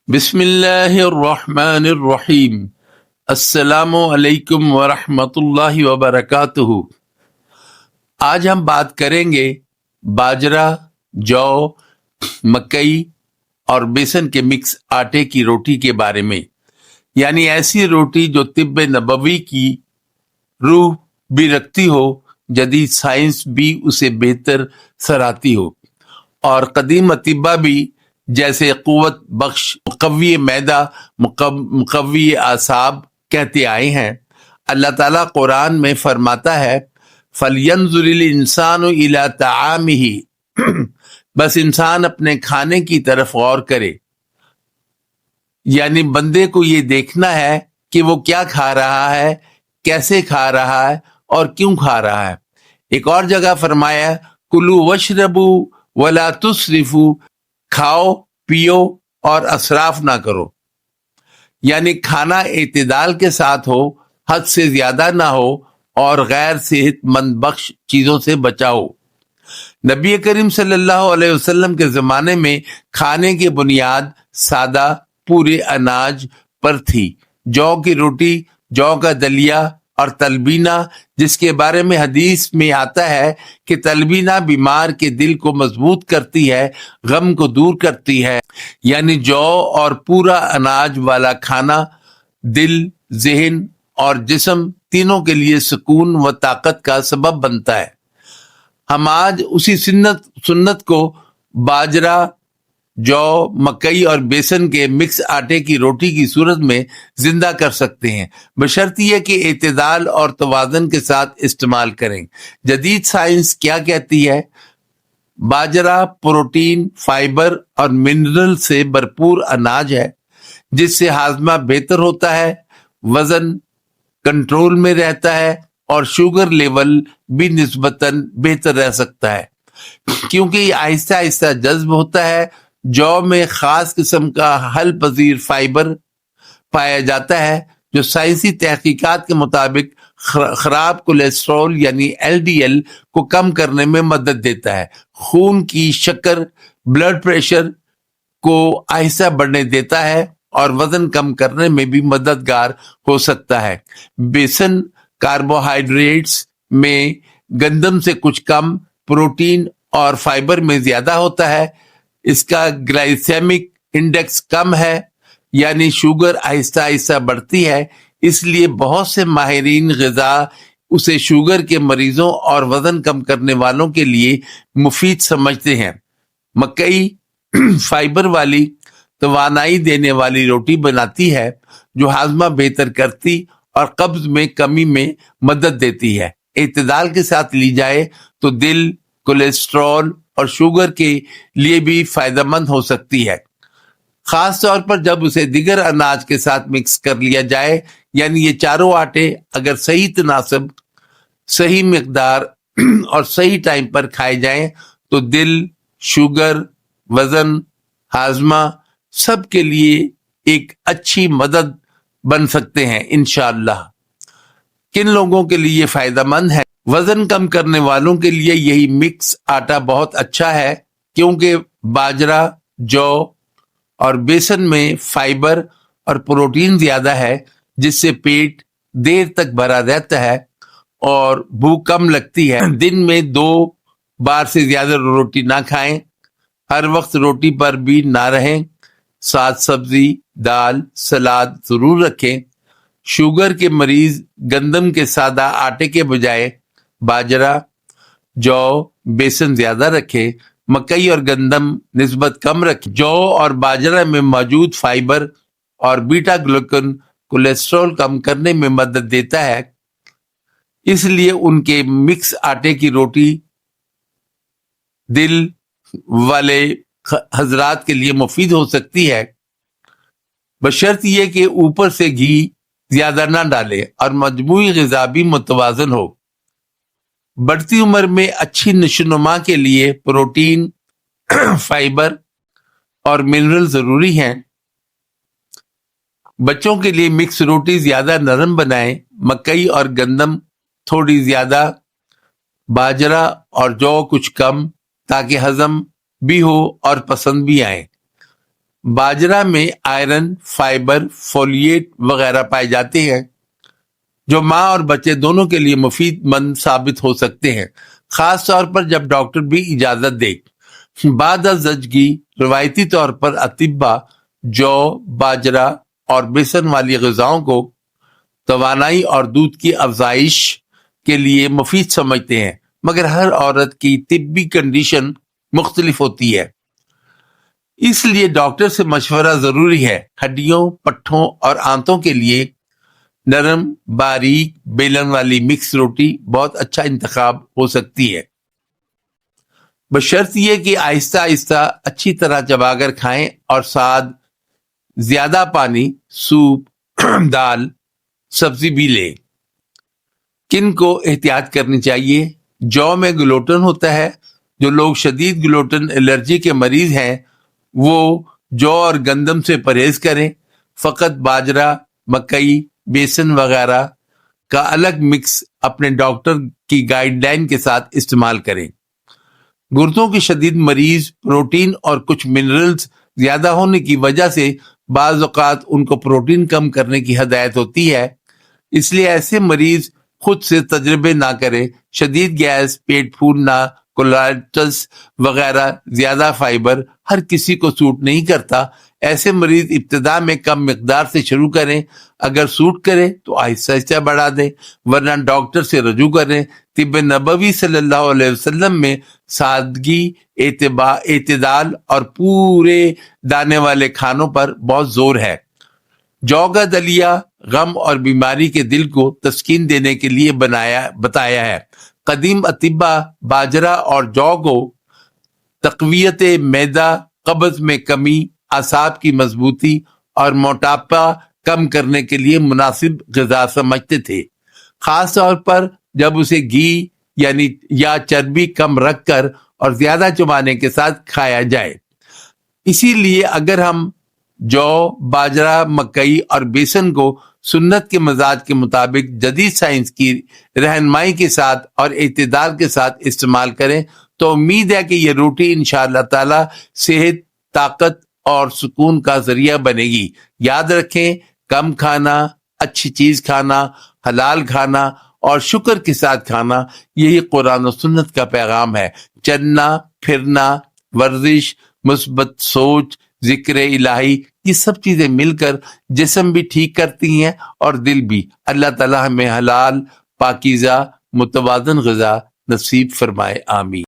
بسم اللہ الرحمن الرحیم۔ السلام علیکم ورحمۃ اللہ وبرکاتہ۔ آج ہم بات کریں گے باجرہ، جو، مکئی اور بیسن کے مکس آٹے کی روٹی کے بارے میں، یعنی ایسی روٹی جو طب نبوی کی روح بھی رکھتی ہو، جدید سائنس بھی اسے بہتر سراہتی ہو، اور قدیم اطباء بھی جیسے قوت بخش، مقوی معدہ، مقوی اعصاب کہتے آئے ہیں۔ اللہ تعالیٰ قرآن میں فرماتا ہے فَلْيَنْظُرِ الْإِنسَانُ إِلَىٰ طَعَامِهِ، بس انسان اپنے کھانے کی طرف غور کرے، یعنی بندے کو یہ دیکھنا ہے کہ وہ کیا کھا رہا ہے، کیسے کھا رہا ہے اور کیوں کھا رہا ہے۔ ایک اور جگہ فرمایا کُلُوا وَاشْرَبُوا وَلَا تُسْرِفُوا، کھاؤ پیو اور اسراف نہ کرو، یعنی کھانا اعتدال کے ساتھ ہو، حد سے زیادہ نہ ہو اور غیر صحت مند بخش چیزوں سے بچاؤ۔ نبی کریم صلی اللہ علیہ وسلم کے زمانے میں کھانے کی بنیاد سادہ پورے اناج پر تھی۔ جو کی روٹی، جو کا دلیا اور تلبینہ، جس کے بارے میں حدیث میں آتا ہے کہ تلبینہ بیمار کے دل کو مضبوط کرتی ہے، غم کو دور کرتی ہے، یعنی جو اور پورا اناج والا کھانا دل، ذہن اور جسم تینوں کے لیے سکون و طاقت کا سبب بنتا ہے۔ ہم آج اسی سنت کو باجرہ، جو، مکئی اور بیسن کے مکس آٹے کی روٹی کی صورت میں زندہ کر سکتے ہیں، بشرط یہ کہ اعتدال اور توازن کے ساتھ استعمال کریں۔ جدید سائنس کیا کہتی ہے؟ باجرہ پروٹین، فائبر اور منرل سے بھرپور اناج ہے، جس سے ہاضمہ بہتر ہوتا ہے، وزن کنٹرول میں رہتا ہے اور شوگر لیول بھی نسبتاً بہتر رہ سکتا ہے، کیونکہ یہ آہستہ آہستہ جذب ہوتا ہے۔ جو میں خاص قسم کا حل پذیر فائبر پایا جاتا ہے، جو سائنسی تحقیقات کے مطابق خراب کولیسٹرول یعنی LDL کو کم کرنے میں مدد دیتا ہے، خون کی شکر، بلڈ پریشر کو آہستہ بڑھنے دیتا ہے اور وزن کم کرنے میں بھی مددگار ہو سکتا ہے۔ بیسن کاربوہائیڈریٹس میں گندم سے کچھ کم، پروٹین اور فائبر میں زیادہ ہوتا ہے۔ اس کا گلائسیمک انڈیکس کم ہے، یعنی شوگر آہستہ آہستہ بڑھتی ہے، اس لیے بہت سے ماہرین غذا اسے شوگر کے مریضوں اور وزن کم کرنے والوں کے لیے مفید سمجھتے ہیں۔ مکئی فائبر والی، توانائی دینے والی روٹی بناتی ہے، جو ہاضمہ بہتر کرتی اور قبض میں کمی میں مدد دیتی ہے۔ اعتدال کے ساتھ لی جائے تو دل، کولیسٹرول اور شوگر کے لیے بھی فائدہ مند ہو سکتی ہے، خاص طور پر جب اسے دیگر اناج کے ساتھ مکس کر لیا جائے، یعنی یہ چاروں آٹے اگر صحیح تناسب، صحیح مقدار اور صحیح ٹائم پر کھائے جائیں تو دل، شوگر، وزن، ہاضمہ سب کے لیے ایک اچھی مدد بن سکتے ہیں انشاءاللہ۔ کن لوگوں کے لیے فائدہ مند ہے؟ وزن کم کرنے والوں کے لیے یہی مکس آٹا بہت اچھا ہے، کیونکہ باجرہ، جو اور بیسن میں فائبر اور پروٹین زیادہ ہے، جس سے پیٹ دیر تک بھرا رہتا ہے اور بھوک کم لگتی ہے۔ دن میں 2 بار سے زیادہ روٹی نہ کھائیں، ہر وقت روٹی پر بھی نہ رہیں، ساتھ سبزی، دال، سلاد ضرور رکھیں۔ شوگر کے مریض گندم کے سادہ آٹے کے بجائے باجرہ، جو، بیسن زیادہ رکھے، مکئی اور گندم نسبت کم رکھے۔ جو اور باجرہ میں موجود فائبر اور بیٹا گلوکن کولیسٹرول کم کرنے میں مدد دیتا ہے، اس لیے ان کے مکس آٹے کی روٹی دل والے حضرات کے لیے مفید ہو سکتی ہے، بشرط یہ کہ اوپر سے گھی زیادہ نہ ڈالے اور مجموعی غذا بھی متوازن ہو۔ بڑھتی عمر میں اچھی نشوونما کے لیے پروٹین، فائبر اور منرل ضروری ہیں۔ بچوں کے لیے مکس روٹی زیادہ نرم بنائیں، مکئی اور گندم تھوڑی زیادہ، باجرہ اور جو کچھ کم، تاکہ ہضم بھی ہو اور پسند بھی آئے۔ باجرہ میں آئرن، فائبر، فولیٹ وغیرہ پائے جاتے ہیں جو ماں اور بچے دونوں کے لیے مفید مند ثابت ہو سکتے ہیں، خاص طور پر جب ڈاکٹر بھی اجازت دے۔ بعد از زچگی روایتی طور پر اطباء جو، باجرہ اور بیسن والی غذاؤں کو توانائی اور دودھ کی افزائش کے لیے مفید سمجھتے ہیں، مگر ہر عورت کی طبی کنڈیشن مختلف ہوتی ہے، اس لیے ڈاکٹر سے مشورہ ضروری ہے۔ ہڈیوں، پٹھوں اور آنتوں کے لیے نرم، باریک بیلن والی مکس روٹی بہت اچھا انتخاب ہو سکتی ہے، بشرط یہ کہ آہستہ آہستہ اچھی طرح چبا کر کھائیں اور ساتھ زیادہ پانی، سوپ، دال، سبزی بھی لیں۔ کن کو احتیاط کرنی چاہیے؟ جو میں گلوٹن ہوتا ہے، جو لوگ شدید گلوٹن الرجی کے مریض ہیں وہ جو اور گندم سے پرہیز کریں، فقط باجرہ، مکئی، بیسن وغیرہ کا الگ مکس اپنے ڈاکٹر کی گائیڈ لائن کے ساتھ استعمال کریں۔ گردوں کی شدید مریض پروٹین اور کچھ منرلز زیادہ ہونے کی وجہ سے بعض اوقات ان کو پروٹین کم کرنے کی ہدایت ہوتی ہے، اس لیے ایسے مریض خود سے تجربے نہ کریں۔ شدید گیس، پیٹ پھولنا، کولائٹس وغیرہ، زیادہ فائبر ہر کسی کو سوٹ نہیں کرتا۔ ایسے مریض ابتدا میں کم مقدار سے شروع کریں، اگر سوٹ کرے تو آہستہ آہستہ بڑھا دیں، ورنہ ڈاکٹر سے رجوع کریں۔ طب نبوی صلی اللہ علیہ وسلم میں سادگی، اعتدال اور پورے دانے والے کھانوں پر بہت زور ہے۔ جو کا دلیا غم اور بیماری کے دل کو تسکین دینے کے لیے بتایا ہے۔ قدیم اطباء باجرہ اور جو کو تقویت معدہ، قبض میں کمی، اعصاب کی مضبوطی اور موٹاپا کم کرنے کے لیے مناسب غذا سمجھتے تھے، خاص طور پر جب اسے گھی یا چربی کم رکھ کر اور زیادہ چبانے کے ساتھ کھایا جائے۔ اسی لیے اگر ہم جو، باجرہ، مکئی اور بیسن کو سنت کے مزاج کے مطابق جدید سائنس کی رہنمائی کے ساتھ اور اعتدال کے ساتھ استعمال کریں تو امید ہے کہ یہ روٹی انشاءاللہ تعالی صحت، طاقت اور سکون کا ذریعہ بنے گی۔ یاد رکھیں، کم کھانا، اچھی چیز کھانا، حلال کھانا اور شکر کے ساتھ کھانا، یہی قرآن و سنت کا پیغام ہے۔ چلنا، پھرنا، ورزش، مثبت سوچ، ذکر الہی، یہ سب چیزیں مل کر جسم بھی ٹھیک کرتی ہیں اور دل بھی۔ اللہ تعالی ہمیں حلال، پاکیزہ، متوازن غذا نصیب فرمائے، آمین۔